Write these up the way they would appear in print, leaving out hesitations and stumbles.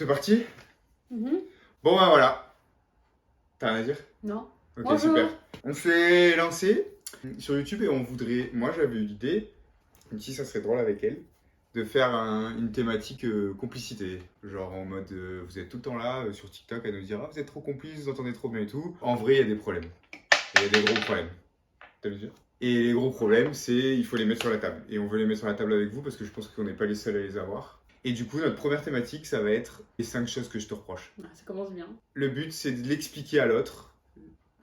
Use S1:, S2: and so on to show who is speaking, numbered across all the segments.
S1: C'est parti?
S2: Mhm.
S1: Bon ben voilà. T'as rien à dire?
S2: Non.
S1: Ok,
S2: Bonjour.
S1: super. On s'est lancé sur YouTube et on voudrait... Moi j'avais eu l'idée, même si ça serait drôle avec elle, de faire une thématique complicité. Genre en mode, vous êtes tout le temps là sur TikTok à nous dire « Ah, vous êtes trop complices, vous entendez trop bien et tout ». En vrai, il y a des problèmes. Il y a des gros problèmes. T'as vu? Et les gros problèmes, c'est il faut les mettre sur la table. Et on veut les mettre sur la table avec vous parce que je pense qu'on n'est pas les seuls à les avoir. Et du coup, notre première thématique, ça va être les 5 choses que je te reproche.
S2: Ah, ça commence bien.
S1: Le but, c'est de l'expliquer à l'autre.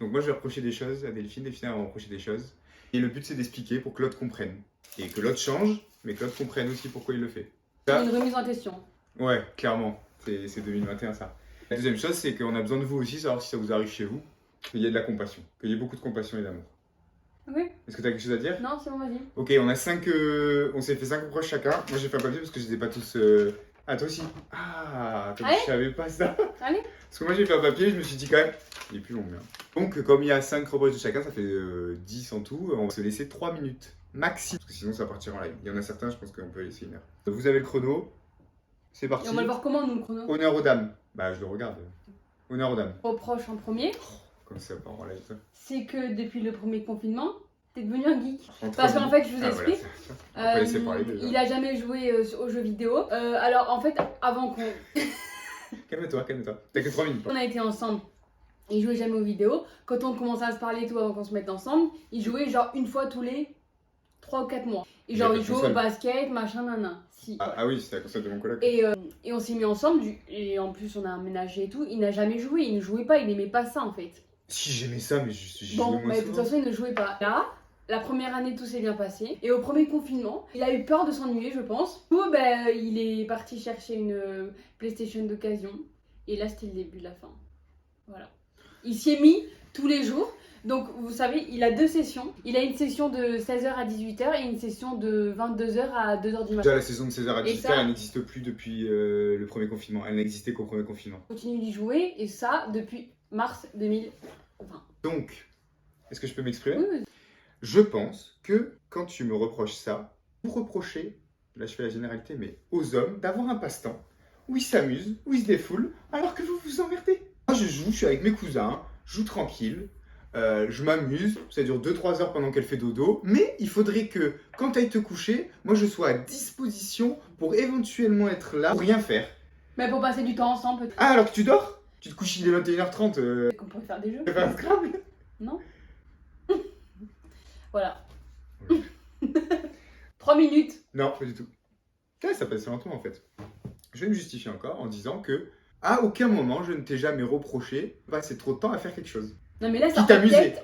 S1: Donc moi, je vais reprocher des choses à Delphine, Delphine va me reprocher des choses. Et le but, c'est d'expliquer pour que l'autre comprenne. Et que l'autre change, mais que l'autre comprenne aussi pourquoi il le fait. Ça,
S2: Une remise en question.
S1: ouais, clairement. C'est 2021, ça. La deuxième chose, c'est qu'on a besoin de vous aussi, savoir si ça vous arrive chez vous, qu'il y ait de la compassion. Qu'il y ait beaucoup de compassion et d'amour.
S2: Oui.
S1: Est-ce que tu as quelque chose à dire?
S2: Non, c'est bon, vas-y.
S1: Ok, on s'est fait 5 reproches chacun. Moi, j'ai fait un papier parce que je les ai pas tous... Ah, toi aussi? Ah, toi,
S2: Allez.
S1: je savais pas ça.
S2: Allez.
S1: Parce que moi, j'ai fait un papier, je me suis dit quand même, il est plus long, bien. Donc, comme il y a 5 reproches de chacun, ça fait 10 en tout. On va se laisser 3 minutes maxi. Parce que sinon, ça va partir en live. Il y en a certains, je pense qu'on peut laisser 1 heure. Vous avez le chrono. C'est parti.
S2: Et on va le voir comment, nous, le chrono.
S1: Honneur aux dames. Bah, je le regarde. Honneur aux dames.
S2: Reproche en premier,
S1: Comme ça part en live, ça.
S2: c'est que depuis le premier confinement, t'es devenu un geek.
S1: Entre
S2: Parce
S1: nous.
S2: qu'en fait, je vous
S1: Ah,
S2: explique.
S1: voilà, on peut laisser parler déjà.
S2: Il a jamais joué aux jeux vidéo. Alors, en fait, avant qu'on
S1: Calme-toi, calme-toi. T'as que 3 minutes.
S2: on a été ensemble, il jouait jamais aux vidéos. Quand on commençait à se parler et tout, avant qu'on se mette ensemble, il jouait genre une fois tous les 3 ou 4 mois. Et genre, il jouait au basket, machin, nanan. Si.
S1: Ah oui, c'est la console de mon coloc.
S2: Et on s'est mis ensemble, et en plus on a aménagé et tout. Il n'a jamais joué, il ne jouait pas, il aimait pas ça en fait.
S1: Si j'aimais ça, mais je
S2: Bon,
S1: jouais moins
S2: mais de toute
S1: souvent.
S2: façon il ne jouait pas. Là, la première année tout s'est bien passé. Et au premier confinement, il a eu peur de s'ennuyer, je pense. Du coup, ben, il est parti chercher une PlayStation d'occasion. Et là, c'était le début de la fin. Voilà. Il s'y est mis tous les jours. Donc, vous savez, il a 2 sessions. Il a une session de 16h à 18h et une session de 22h à 2h du matin.
S1: Déjà, la saison de 16h à
S2: Et
S1: 18h,
S2: ça-
S1: elle n'existe plus depuis le premier confinement. Elle n'existait qu'au premier confinement.
S2: Il continue d'y jouer et ça depuis mars 2020.
S1: Donc, est-ce que je peux m'exprimer?
S2: Oui.
S1: Je pense que quand tu me reproches ça, vous reprochez, là je fais la généralité, mais aux hommes d'avoir un passe-temps où ils s'amusent, où ils se défoulent, alors que vous vous emmerdez. Moi je joue, je suis avec mes cousins, je joue tranquille, je m'amuse, ça dure 2-3 heures pendant qu'elle fait dodo, mais il faudrait que quand tu ailles te coucher, moi je sois à disposition pour éventuellement être là, pour rien faire.
S2: Mais pour passer du temps ensemble, peut-être
S1: Ah, alors que tu dors? Tu te couches, il est 21h30,
S2: qu'on pourrait faire des jeux.
S1: tu fais un Scrabble?
S2: Non. Voilà. 3 minutes.
S1: Non, pas du tout. Ouais, ça passe lentement en fait. Je vais me justifier encore en disant que à aucun moment je ne t'ai jamais reproché de passer trop de temps à faire quelque chose.
S2: Non mais là ça
S1: Qui t'amusait.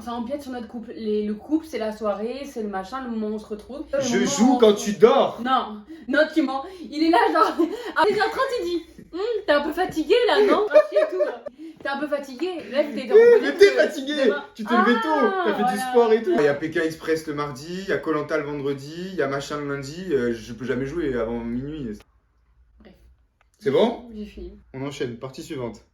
S2: empiète sur notre couple. Le couple c'est la soirée, c'est le machin, le moment où on se retrouve. Le
S1: Je
S2: moment
S1: joue
S2: où
S1: quand
S2: on-
S1: tu dors.
S2: Non, non tu mens. Il est là genre à 16h30 il dit t'es un peu fatigué là non? Et tout, là. T'es un peu fatigué. Là t'es
S1: Mais t'es fatigué.
S2: demain-
S1: Tu t'es levé tôt, t'as fait du
S2: voilà.
S1: sport et tout. Il y a PK Express le mardi, il y a koh Lanta le vendredi, il y a machin le lundi. Je peux jamais jouer avant minuit.
S2: Bref.
S1: C'est bon?
S2: J'ai fini.
S1: On enchaîne, partie suivante.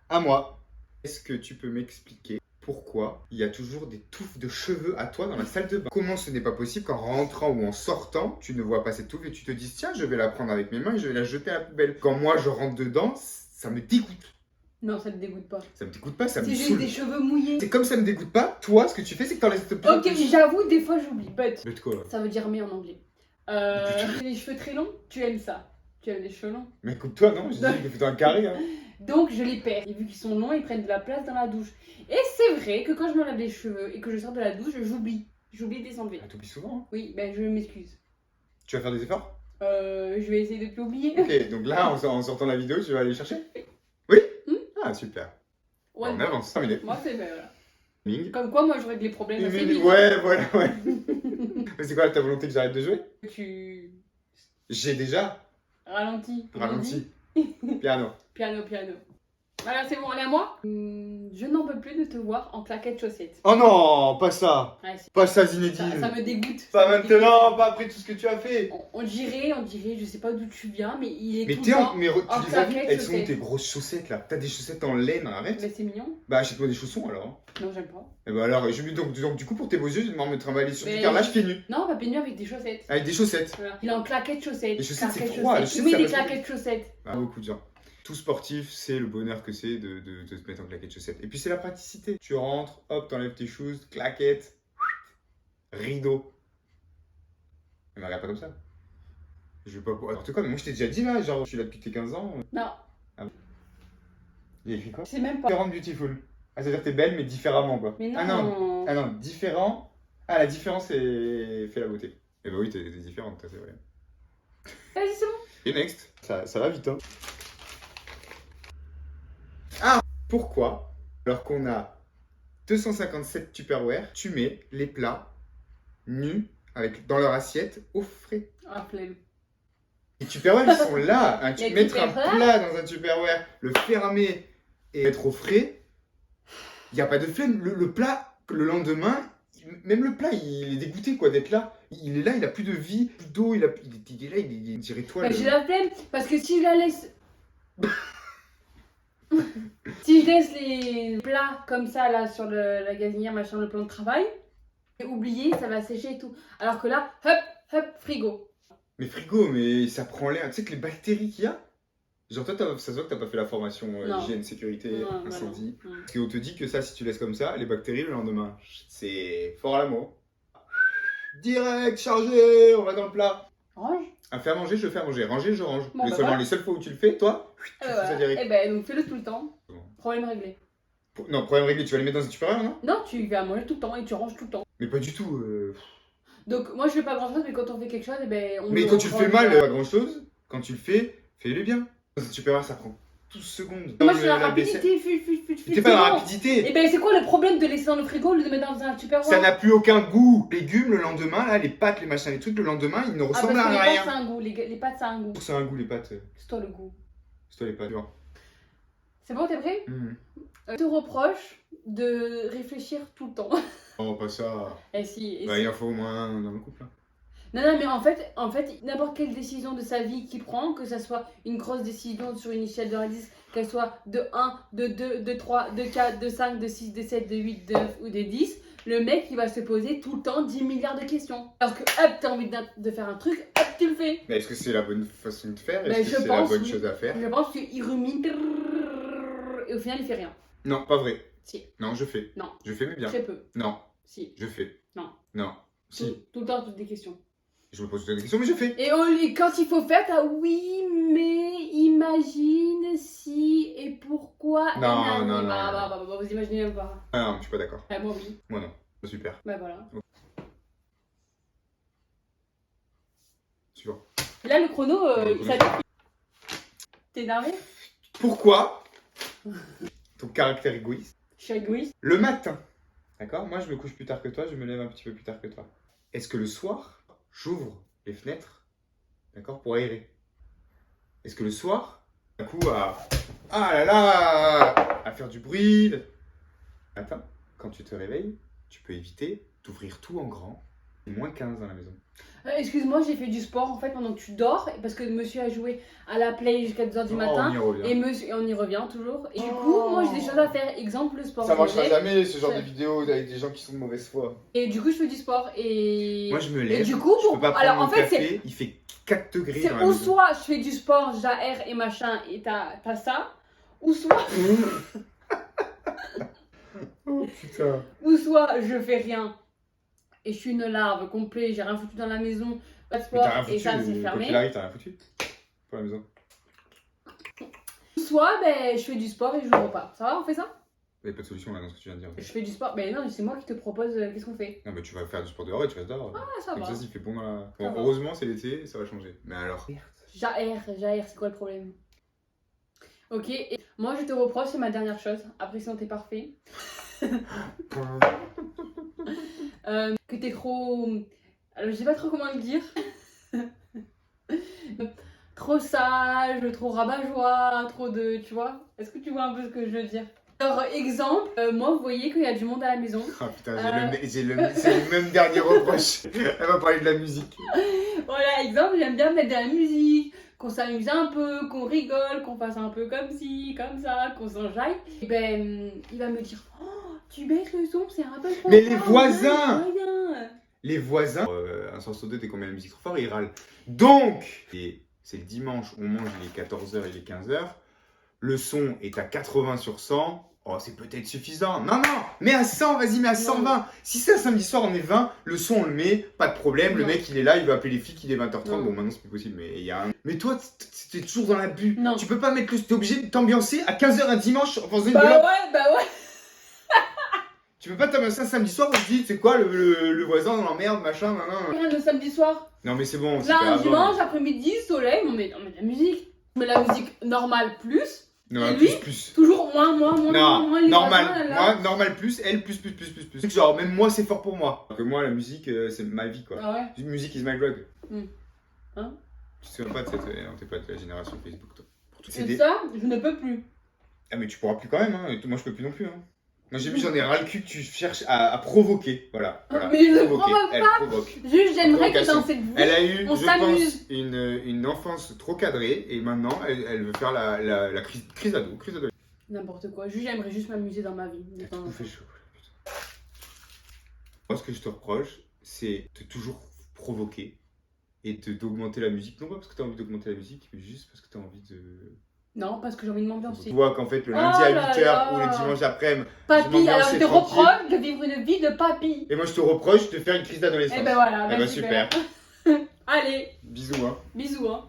S1: À moi. Est-ce que tu peux m'expliquer pourquoi il y a toujours des touffes de cheveux à toi dans la salle de bain? Comment ce n'est pas possible qu'en rentrant ou en sortant, tu ne vois pas cette touffe et tu te dises tiens, je vais la prendre avec mes mains et je vais la jeter à la poubelle? Quand moi je rentre dedans, ça me dégoûte.
S2: Non ça te dégoûte pas.
S1: Ça me dégoûte pas, ça me
S2: C'est juste
S1: saoule.
S2: des cheveux mouillés.
S1: C'est comme ça me dégoûte pas, toi ce que tu fais c'est que t'enlèves cette
S2: Ok mais j'avoue des fois j'oublie. But
S1: Mais de quoi?
S2: ça veut dire mais en anglais. Les cheveux très longs, tu aimes ça. Tu aimes les cheveux longs.
S1: Mais écoute-toi, non, je dis que plutôt un carré. Hein.
S2: Donc je les perds. Et vu qu'ils sont longs, ils prennent de la place dans la douche. Et c'est vrai que quand je me lave les cheveux et que je sors de la douche, j'oublie. J'oublie de les enlever.
S1: Ah, t'oublies souvent. Hein.
S2: Oui, ben je m'excuse.
S1: Tu vas faire des efforts?
S2: Je vais essayer de plus oublier.
S1: Ok, donc là en sortant la vidéo, tu vas aller chercher? Oui? Ah super.
S2: Ouais,
S1: On avance, 5 minutes.
S2: moi c'est ben, voilà.
S1: Ming.
S2: Comme quoi, moi je règle les problèmes assez vite.
S1: Ouais, voilà, ouais. Mais c'est quoi ta volonté que j'arrête de jouer?
S2: Tu
S1: J'ai déjà
S2: ralentis. comme on dit.
S1: ralenti. Piano.
S2: Piano, piano. Voilà, c'est bon, allez à moi. Je n'en peux plus de te voir en claquettes chaussettes.
S1: Oh non, pas ça.
S2: Ouais,
S1: Pas ça,
S2: ça
S1: Zinedine.
S2: me dégoûte.
S1: Pas
S2: Ça me dégoûte.
S1: maintenant, pas après tout ce que tu as fait.
S2: On dirait, je sais pas d'où tu viens, mais il est
S1: Mais
S2: tout
S1: t'es
S2: le
S1: en.
S2: temps.
S1: Mais
S2: en
S1: tu les as vues?
S2: claquettes,
S1: Elles sont où
S2: chaussettes.
S1: tes grosses chaussettes là? T'as des chaussettes en laine, arrête?
S2: Mais c'est mignon.
S1: Bah achète-moi des chaussons alors. Hein.
S2: Non, j'aime pas.
S1: Et bah alors, donc du coup pour tes beaux yeux, je vais devoir me trimballer sur du
S2: Mais-
S1: carrelage pieds nus.
S2: Non, pas pieds nus avec des chaussettes.
S1: Avec des chaussettes.
S2: Voilà. Il est en claquettes chaussettes.
S1: Les chaussettes, c'est
S2: Claquettes
S1: froid, les
S2: chaussettes.
S1: chaussettes,
S2: Tu mets
S1: ça
S2: des
S1: passe.
S2: claquettes chaussettes.
S1: Ah, beaucoup de gens. tout sportif sait le bonheur que c'est de se mettre en claquettes chaussettes. Et puis c'est la praticité. Tu rentres, hop, t'enlèves tes shoes, claquettes, rideau. Mais regarde pas comme ça. Je veux pas... N'importe quoi, mais moi je t'ai déjà dit là, genre je suis là depuis tes 15 ans.
S2: Non.
S1: Ah. Il y a écrit quoi?
S2: Je sais même pas.
S1: Différente beautiful. Ah, c'est-à-dire que t'es belle mais différemment quoi.
S2: Mais non.
S1: Ah non, différent. Ah, la différence fait la beauté. Eh bah oui, t'es différente, c'est vrai.
S2: Vas-y, c'est bon.
S1: Et next, ça va vite hein. Ah, pourquoi, alors qu'on a 257 Tupperware, tu mets les plats nus dans leur assiette au frais?
S2: Ah, flemme.
S1: Les Tupperware, ils sont là. Hein,
S2: Les
S1: mettre un
S2: Tupperware.
S1: plat dans un Tupperware, le fermer et mettre au frais, il n'y a pas de flemme. Le plat, le lendemain, même le plat, il est dégoûté quoi d'être là. Il est là, il a plus de vie, plus d'eau, il est là, il dirait toi.
S2: Bah, j'ai la flemme parce que si je la laisse. Si je laisse les plats comme ça là sur la gazinière, machin, le plan de travail, et oublier, ça va sécher et tout. Alors que là, hop, hop, frigo.
S1: Mais frigo, mais ça prend l'air. Tu sais que les bactéries qu'il y a. Genre toi, ça se voit que t'as pas fait la formation
S2: Non.
S1: hygiène, sécurité,
S2: Non,
S1: incendie.
S2: non.
S1: Parce qu'on te dit que ça, si tu laisses comme ça, les bactéries le lendemain, c'est fort à la mot. Direct, chargé, on va dans le plat.
S2: Range.
S1: À faire manger, je fais à manger. Ranger, je range.
S2: Bon,
S1: Mais
S2: bah,
S1: seulement
S2: voilà.
S1: les seules fois où tu le fais, toi, tu fais ça direct.
S2: Et ben donc fais-le tout le temps.
S1: Bon.
S2: Problème réglé.
S1: Non, problème réglé, tu vas les mettre dans un Tupperware, non?
S2: Non, tu vas manger tout le temps et tu ranges tout le temps.
S1: Mais pas du tout.
S2: Donc moi je fais pas grand chose, mais quand on fait quelque chose, et ben on
S1: Mais
S2: le
S1: quand tu le fais
S2: range.
S1: mal, pas grand chose. Quand tu le fais-le bien. Dans un Tupperware, ça prend 12 secondes.
S2: Moi je suis la
S1: vaisselle.
S2: rapidité,
S1: T'es pas dans la rapidité.
S2: Et ben c'est quoi le problème de laisser dans le frigo au lieu de mettre dans un Tupperware?
S1: Ça n'a plus aucun goût. Légumes, le lendemain, là, les pâtes, les machins, les trucs, le lendemain, ils ne
S2: Ah parce
S1: ressemblent
S2: que
S1: à
S2: les
S1: rien.
S2: pâtes ça a un goût, les pâtes ça a un goût.
S1: Ça a un goût, les pâtes.
S2: C'est toi le goût.
S1: C'est toi les pâtes.
S2: C'est bon, t'es prêt? Je te reproche de réfléchir tout le temps.
S1: Oh, pas ça.
S2: Et si,
S1: Bah, il en faut au moins un dans le couple. Hein.
S2: Non, mais en fait, n'importe quelle décision de sa vie qu'il prend, que ça soit une grosse décision sur une échelle de 1 à 10, qu'elle soit de 1, de 2, de 3, de 4, de 5, de 6, de 7, de 8, de 9 ou de 10, le mec il va se poser tout le temps 10 milliards de questions. Alors que hop, t'as envie de faire un truc, hop, tu le fais.
S1: Mais est-ce que c'est la bonne façon de faire?
S2: Ben,
S1: Est-ce que
S2: je
S1: c'est la
S2: pense,
S1: bonne
S2: oui.
S1: chose à faire?
S2: Je pense qu'il rumine et au final il fait rien.
S1: Non, pas vrai.
S2: Si,
S1: Non, je fais.
S2: Non.
S1: Je fais, mais bien.
S2: très peu.
S1: Non,
S2: Si,
S1: je fais.
S2: Non.
S1: Non. Si.
S2: tout le temps toutes des questions.
S1: Je me pose toutes les questions, mais je fais.
S2: Et quand il faut faire, t'as oui, mais imagine si et pourquoi.
S1: Non,
S2: et nanani.
S1: non, non,
S2: Bah, vous imaginez même pas.
S1: Ah non, je suis pas d'accord.
S2: Moi oui.
S1: Moi non. Super.
S2: Bah voilà.
S1: Suivant.
S2: Là le chrono, ça défile. T'es énervé?
S1: Pourquoi ton caractère égoïste?
S2: Je suis égoïste.
S1: Le matin, d'accord? Moi, je me couche plus tard que toi, je me lève un petit peu plus tard que toi. Est-ce que le soir, j'ouvre les fenêtres, d'accord, pour aérer? Est-ce que le soir, d'un coup, ah là là, à faire du bruit? Matin, quand tu te réveilles, tu peux éviter d'ouvrir tout en grand. Il est moins 15 dans la maison.
S2: Excuse-moi, j'ai fait du sport en fait pendant que tu dors parce que monsieur a joué à la play jusqu'à 2h du matin.
S1: On y revient.
S2: Et on y revient toujours. Et du coup, moi j'ai des choses à faire. Exemple, le sport.
S1: Ça
S2: je
S1: marchera
S2: l'ai.
S1: jamais ce genre
S2: Ça-
S1: de vidéo avec des gens qui sont de mauvaise foi.
S2: Et du coup, je fais du sport. Et
S1: Moi, je me
S2: et
S1: lève.
S2: du coup,
S1: je peux pas prendre
S2: alors en
S1: mon
S2: fait,
S1: café, il fait 4 degrés
S2: c'est
S1: dans la
S2: ou
S1: maison.
S2: soit je fais du sport, j'aère et machin, et t'as ça, ou soit,
S1: Oh putain.
S2: ou soit je fais rien et je suis une larve complète, j'ai rien foutu dans la maison, pas de
S1: Mais
S2: sport
S1: t'as rien
S2: et
S1: foutu,
S2: ça c'est
S1: quand il
S2: fermé.
S1: arrive, t'as rien foutu pour la maison.
S2: Ou soit ben, je fais du sport et je joue pas. Ça va, on fait ça?
S1: Il n'y a pas de solution là dans ce que tu viens de dire.
S2: Je fais du sport, ben non, c'est moi qui te propose qu'est-ce qu'on fait.
S1: Non, mais tu vas faire du sport dehors et tu restes dehors.
S2: Ah, ça
S1: Comme
S2: va.
S1: ça, s'il fait bon dans la.
S2: Ça
S1: Bon,
S2: va.
S1: heureusement, c'est l'été, ça va changer. Mais alors.
S2: J'aère, c'est quoi le problème? Ok, et moi je te reproche, c'est ma dernière chose, après sinon t'es parfait. Que t'es trop... Alors je sais pas trop comment le dire. Trop sage, trop rabat-joie, trop de... Tu vois? Est-ce que tu vois un peu ce que je veux dire? Alors exemple, moi vous voyez qu'il y a du monde à la maison.
S1: Ah putain, c'est le même dernier reproche. Elle va parler de la musique.
S2: Voilà, exemple, j'aime bien mettre de la musique, qu'on s'amuse un peu, qu'on rigole, qu'on fasse un peu comme ci, comme ça, qu'on s'enjaille. Et ben, il va me dire, oh, tu baisses le son, c'est un peu trop
S1: Mais les
S2: fort,
S1: voisins
S2: rien.
S1: Les voisins, un sens sur deux, dès qu'on met la musique trop fort, ils râlent. Donc, et c'est le dimanche, on mange, il est 14h, il est 15h. le son est à 80 sur 100, oh, c'est peut-être suffisant. Non, non, mets à 100, vas-y, mets à 120. Si c'est un samedi soir, on est 20, le son, on le met, pas de problème. Le
S2: Non.
S1: mec, il est là, il va appeler les filles, il est 20h30.
S2: Non.
S1: Bon, maintenant, c'est plus possible, mais il y a un... Mais toi, t'es toujours dans l'abus.
S2: Non.
S1: Tu peux pas mettre le... T'es obligé de t'ambiancer à 15h un dimanche en faisant une
S2: Bah
S1: bloc.
S2: ouais.
S1: Tu peux pas t'ambiancer un samedi soir où tu dis, c'est quoi, le voisin, on l'emmerde, machin, nan, nan.
S2: Rien le samedi soir.
S1: Non, mais c'est bon, c'est
S2: Là,
S1: pas
S2: un
S1: grave.
S2: dimanche, après-midi, soleil, on met de la musique. On met la musique normale plus.
S1: Non,
S2: Et
S1: plus,
S2: lui
S1: plus.
S2: Toujours moins,
S1: Non,
S2: les
S1: normal,
S2: voisins, là, là.
S1: moi, normal plus, elle plus. Genre, même moi, c'est fort pour moi. Alors que moi, la musique, c'est ma vie, quoi.
S2: Ah ouais.
S1: Music is my drug.
S2: Hein?
S1: Tu te souviens pas de cette... Non, t'es pas de la génération Facebook, toi. Pour toutes ces
S2: Et ça, je ne peux plus.
S1: Ah, mais tu pourras plus quand même, hein. Et moi, je peux plus non plus, hein. Moi, j'ai vu, j'en ai ras le cul que tu cherches à provoquer. Voilà.
S2: Mais je
S1: Provoquer.
S2: provoque
S1: Elle
S2: pas.
S1: provoque.
S2: Juste, j'aimerais que
S1: Provocation.
S2: dans cette vie,
S1: Elle a eu,
S2: on
S1: je
S2: s'amuse.
S1: pense, une enfance trop cadrée. Et maintenant, elle veut faire la crise d'ado.
S2: n'importe quoi. Juste, j'aimerais juste m'amuser dans ma vie. de temps en
S1: Tout
S2: temps.
S1: fait chaud. Moi, ce que je te reproche, c'est de toujours provoquer et d'augmenter la musique. Non pas parce que tu as envie d'augmenter la musique, mais juste parce que tu as envie de...
S2: Non, parce que j'ai envie de m'ambiancer.
S1: Tu vois qu'en fait, le
S2: Oh
S1: lundi à
S2: là
S1: 8h
S2: là.
S1: ou le dimanche après-midi, je
S2: Papy,
S1: m'ambiance,
S2: alors je
S1: c'est
S2: te
S1: tranquille.
S2: reproche de vivre une vie de papy.
S1: Et moi, je te reproche de faire une crise d'adolescence.
S2: Et ben voilà,
S1: Eh ben,
S2: super. Allez,
S1: Bisous, hein.
S2: bisous hein.